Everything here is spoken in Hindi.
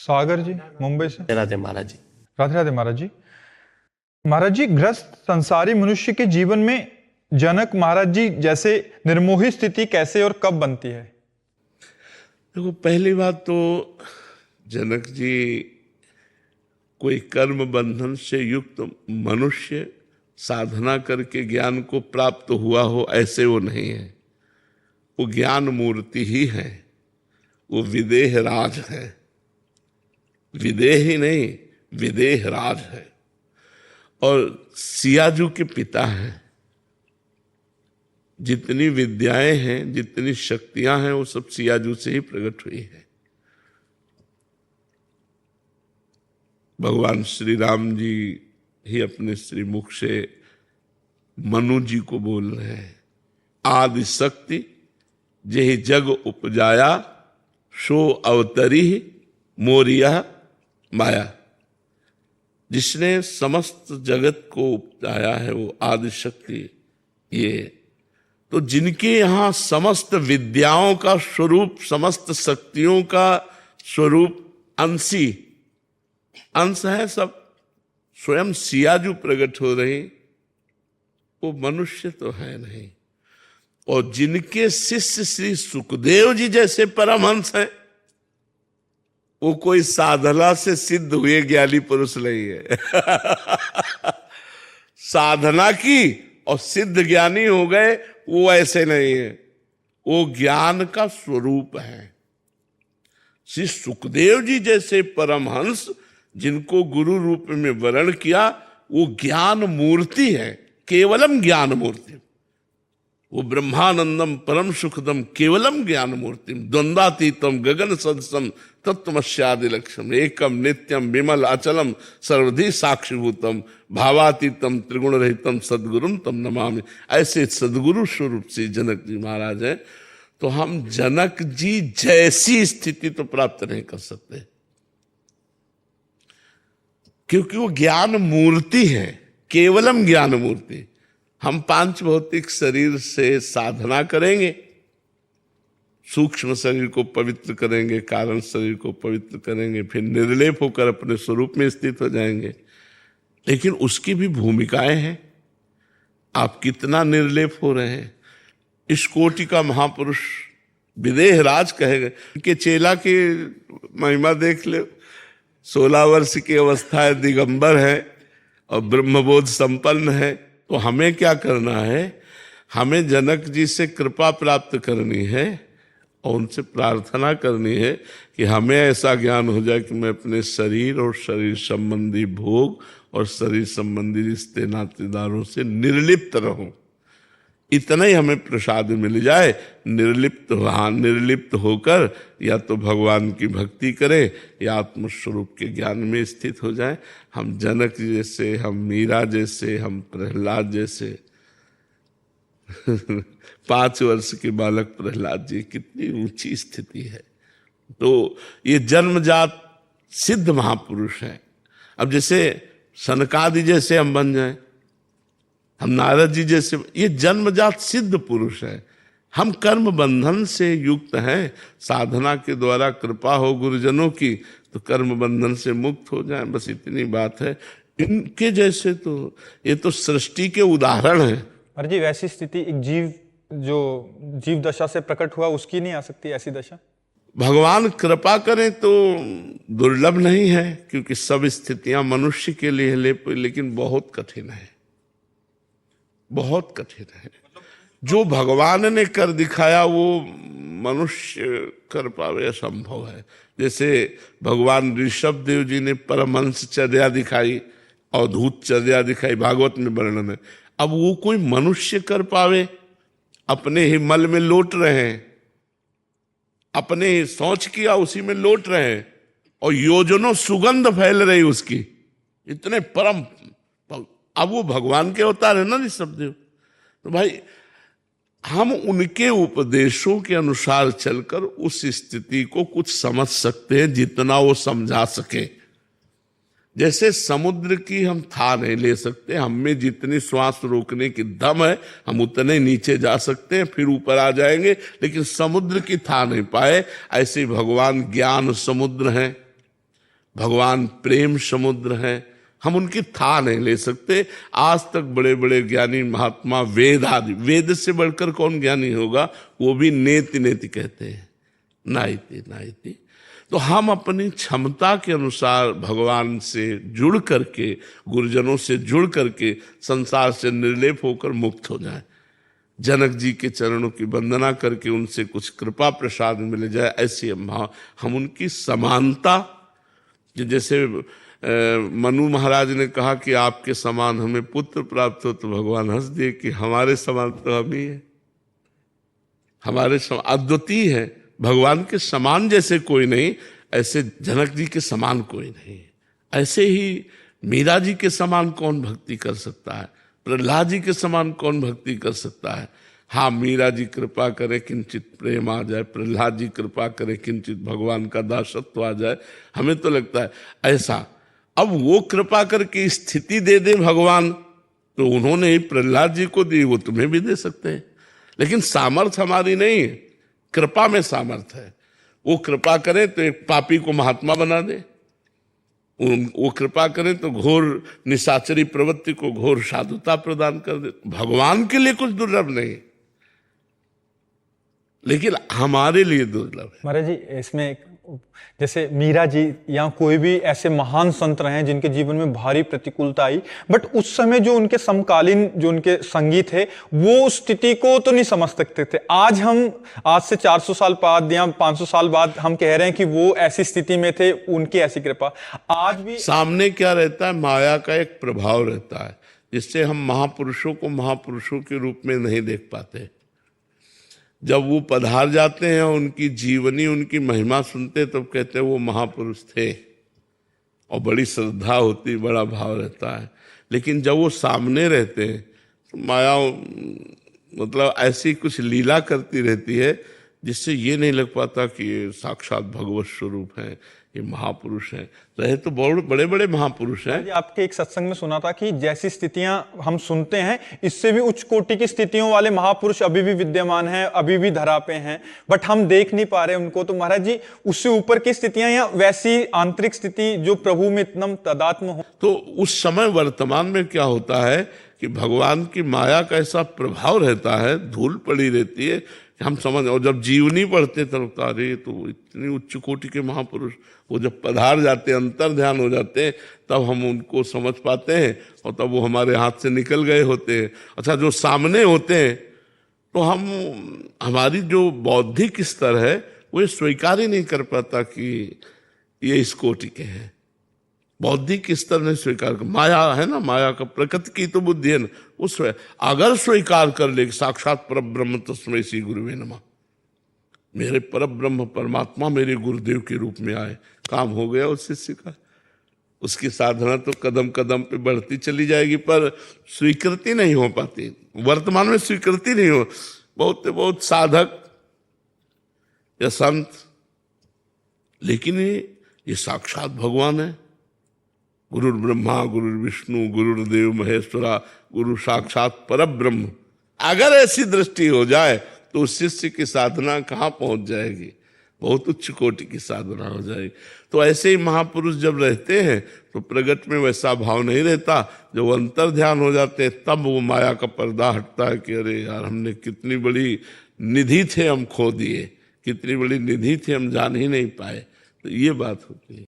सागर जी, मुंबई से। राधे महाराज जी। राधे राधे महाराज जी। महाराज जी, ग्रस्त संसारी मनुष्य के जीवन में जनक महाराज जी जैसे निर्मोही स्थिति कैसे और कब बनती है? देखो, पहली बात तो जनक जी कोई कर्म बंधन से युक्त मनुष्य साधना करके ज्ञान को प्राप्त हुआ हो, ऐसे वो नहीं है। वो ज्ञान मूर्ति ही है, वो विदेह राज है। विदेह ही नहीं, विदेह राज है। और सियाजू के पिता हैं। जितनी विद्याएं हैं, जितनी शक्तियां हैं, वो सब सियाजू से ही प्रकट हुई है। भगवान श्री राम जी ही अपने श्रीमुख से मनु जी को बोल रहे हैं, आदि शक्ति जेहि जग उपजाया, सो अवतरी मोरिया माया। जिसने समस्त जगत को उपजाया है वो आदि शक्ति। ये तो जिनके यहाँ समस्त विद्याओं का स्वरूप, समस्त शक्तियों का स्वरूप अंशी अंश है, सब स्वयं सियाजू प्रकट हो रही, वो मनुष्य तो है नहीं। और जिनके शिष्य श्री सुखदेव जी जैसे परमहंस हैं, वो कोई साधना से सिद्ध हुए ज्ञानी पुरुष नहीं है। साधना की और सिद्ध ज्ञानी हो गए, वो ऐसे नहीं है। वो ज्ञान का स्वरूप है। श्री सुखदेव जी जैसे परमहंस जिनको गुरु रूप में वर्ण किया, वो ज्ञान मूर्ति है, केवलम ज्ञान मूर्ति। वो ब्रह्मानंदम परम सुखदम केवलम ज्ञान मूर्तिम द्वंद्वातीतम गगन सदसम तत्वमस्यादि लक्ष्यम एकम नित्यम विमल अचलम सर्वधि साक्षिभूतम भावातीतम त्रिगुण रहितम सदगुरुम तम नमामि। ऐसे सदगुरु स्वरूप से जनक जी महाराज हैं। तो हम जनक जी जैसी स्थिति तो प्राप्त नहीं कर सकते, क्योंकि वो ज्ञान मूर्ति है, केवलम ज्ञान मूर्ति। हम पांच भौतिक शरीर से साधना करेंगे, सूक्ष्म शरीर को पवित्र करेंगे, कारण शरीर को पवित्र करेंगे, फिर निर्लेप होकर अपने स्वरूप में स्थित हो जाएंगे। लेकिन उसकी भी भूमिकाएं हैं। आप कितना निर्लेप हो रहे हैं। इस कोटि का महापुरुष विदेह राज कहे गए। उनके चेला की महिमा देख ले। 16 वर्ष की अवस्था है, दिगंबर है और ब्रह्मबोध संपन्न है। तो हमें क्या करना है? हमें जनक जी से कृपा प्राप्त करनी है और उनसे प्रार्थना करनी है कि हमें ऐसा ज्ञान हो जाए कि मैं अपने शरीर और शरीर संबंधी भोग और शरीर संबंधी रिश्ते नातेदारों से निर्लिप्त रहूं। इतना ही हमें प्रसाद मिल जाए। निर्लिप्त होकर या तो भगवान की भक्ति करें या आत्मस्वरूप के ज्ञान में स्थित हो जाए। हम जनक जैसे, हम मीरा जैसे, हम प्रहलाद जैसे। 5 वर्ष के बालक प्रहलाद जी, कितनी ऊंची स्थिति है। तो ये जन्मजात सिद्ध महापुरुष है। अब जैसे सनकादि जैसे हम बन जाएं, हम नारद जी जैसे, ये जन्मजात सिद्ध पुरुष है। हम कर्म बंधन से युक्त हैं। साधना के द्वारा कृपा हो गुरुजनों की तो कर्म बंधन से मुक्त हो जाएं, बस इतनी बात है। इनके जैसे तो ये तो सृष्टि के उदाहरण हैं। अरे जी, वैसी स्थिति एक जीव जो जीव दशा से प्रकट हुआ उसकी नहीं आ सकती ऐसी दशा? भगवान कृपा करें तो दुर्लभ नहीं है, क्योंकि सब स्थितियां मनुष्य के लिए लेकिन बहुत कठिन है, बहुत कठिन है। जो भगवान ने कर दिखाया वो मनुष्य कर पावे असंभव है। जैसे भगवान ऋषभ देव जी ने परमहंसचर्या दिखाई, अवधूतचर्या दिखाई, भागवत में वर्णन है। अब वो कोई मनुष्य कर पावे? अपने ही मल में लौट रहे हैं, अपने ही सोच किया उसी में लौट रहे हैं और योजनों सुगंध फैल रही उसकी, इतने परम। अब वो भगवान के अवतार है ना ऋषभ देव। तो भाई हम उनके उपदेशों के अनुसार चलकर उस स्थिति को कुछ समझ सकते हैं, जितना वो समझा सके। जैसे समुद्र की हम था नहीं ले सकते, हम में जितनी श्वास रोकने की दम है हम उतने नीचे जा सकते हैं, फिर ऊपर आ जाएंगे, लेकिन समुद्र की था नहीं पाए। ऐसे भगवान ज्ञान समुद्र हैं। भगवान प्रेम समुद्र हैं, हम उनकी था नहीं ले सकते। आज तक बड़े बड़े ज्ञानी महात्मा वेद आदि, वेद से बढ़कर कौन ज्ञानी होगा, वो भी नेति नेति कहते हैं, नाइति नाइति। तो हम अपनी क्षमता के अनुसार भगवान से जुड़ करके, गुरुजनों से जुड़ करके संसार से निर्लेप होकर मुक्त हो जाए। जनक जी के चरणों की वंदना करके उनसे कुछ कृपा प्रसाद मिल जाए, ऐसी हम उनकी समानता, जैसे मनु महाराज ने कहा कि आपके समान हमें पुत्र प्राप्त हो, तो भगवान हंस दिए कि हमारे समान तो हम ही है, हमारे समान अद्वितीय है, भगवान के समान जैसे कोई नहीं, ऐसे जनक जी के समान कोई नहीं। ऐसे ही मीरा जी के समान कौन भक्ति कर सकता है, प्रहलाद जी के समान कौन भक्ति कर सकता है। हाँ, मीरा जी कृपा करे किंचित प्रेम आ जाए, प्रहलाद जी कृपा करे किंचित भगवान का दासत्व आ जाए, हमें तो लगता है ऐसा। अब वो कृपा करके स्थिति दे दे भगवान, तो उन्होंने प्रहलाद जी को दी, वो तुम्हें भी दे सकते हैं, लेकिन सामर्थ्य हमारी नहीं है, कृपा में सामर्थ्य है। वो कृपा करे तो एक पापी को महात्मा बना दे, वो कृपा करें तो घोर निशाचरी प्रवृत्ति को घोर साधुता प्रदान कर दे। भगवान के लिए कुछ दुर्लभ नहीं, लेकिन हमारे लिए दुर्लभ है। महाराज जी, इसमें जैसे मीरा जी या कोई भी ऐसे महान संत रहे हैं जिनके जीवन में भारी प्रतिकूलता आई, बट उस समय जो उनके समकालीन जो उनके संगी थे वो उस स्थिति को तो नहीं समझ सकते थे। आज से 400 साल बाद या 500 साल बाद हम कह रहे हैं कि वो ऐसी स्थिति में थे, उनकी ऐसी कृपा। आज भी सामने क्या रहता है, माया का एक प्रभाव रहता है, जिससे हम महापुरुषों को महापुरुषों के रूप में नहीं देख पाते। जब वो पधार जाते हैं, उनकी जीवनी, उनकी महिमा सुनते, तब कहते हैं वो महापुरुष थे, और बड़ी श्रद्धा होती, बड़ा भाव रहता है। लेकिन जब वो सामने रहते हैं तो माया मतलब ऐसी कुछ लीला करती रहती है, जिससे ये नहीं लग पाता कि ये साक्षात भगवत स्वरूप हैं, ये महापुरुष हैं। रहे तो बहुत बड़े बड़े महापुरुष हैं। आपके एक सत्संग में सुना था कि जैसी स्थितियां हम सुनते हैं, इससे भी उच्च कोटि की स्थितियों वाले महापुरुष अभी भी विद्यमान हैं, अभी भी धरा पे हैं, बट हम देख नहीं पा रहे उनको। तो महाराज जी, उससे ऊपर की स्थितियां या वैसी आंतरिक स्थिति जो प्रभु में इतना तादात्म्य हो, तो उस समय वर्तमान में क्या होता है कि भगवान की माया का ऐसा प्रभाव रहता है, धूल पड़ी रहती है, हम समझ। और जब जीवनी पढ़ते तब अरे तो इतनी उच्च कोटि के महापुरुष, वो जब पधार जाते, अंतर ध्यान हो जाते हैं, तब हम उनको समझ पाते हैं, और तब वो हमारे हाथ से निकल गए होते हैं। अच्छा, जो सामने होते हैं तो हमारी जो बौद्धिक स्तर है वो ये स्वीकार ही नहीं कर पाता कि ये इस कोटि के हैं। बौद्धिक स्तर ने स्वीकार कर, माया है ना, माया का प्रकृति की तो बुद्धि है ना, उस अगर स्वीकार कर ले साक्षात पर ब्रह्म तस्मै श्री गुरुवे नमः, मेरे पर ब्रह्म परमात्मा मेरे गुरुदेव के रूप में आए, काम हो गया उस शिष्य का। उसकी साधना तो कदम कदम पे बढ़ती चली जाएगी, पर स्वीकृति नहीं हो पाती। वर्तमान में स्वीकृति नहीं हो, बहुत साधक या संत, लेकिन ये साक्षात भगवान है। गुरु ब्रह्मा गुरु विष्णु गुरुदेव महेश्वरा, गुरु साक्षात पर ब्रह्म। अगर ऐसी दृष्टि हो जाए तो उस शिष्य की साधना कहाँ पहुंच जाएगी, बहुत उच्च कोटि की साधना हो जाएगी। तो ऐसे ही महापुरुष जब रहते हैं तो प्रगट में वैसा भाव नहीं रहता। जब अंतर ध्यान हो जाते हैं तब वो माया का पर्दा हटता है कि अरे यार, हमने कितनी बड़ी निधि थे हम खो दिए, कितनी बड़ी निधि थी हम जान ही नहीं पाए। तो ये बात होती है।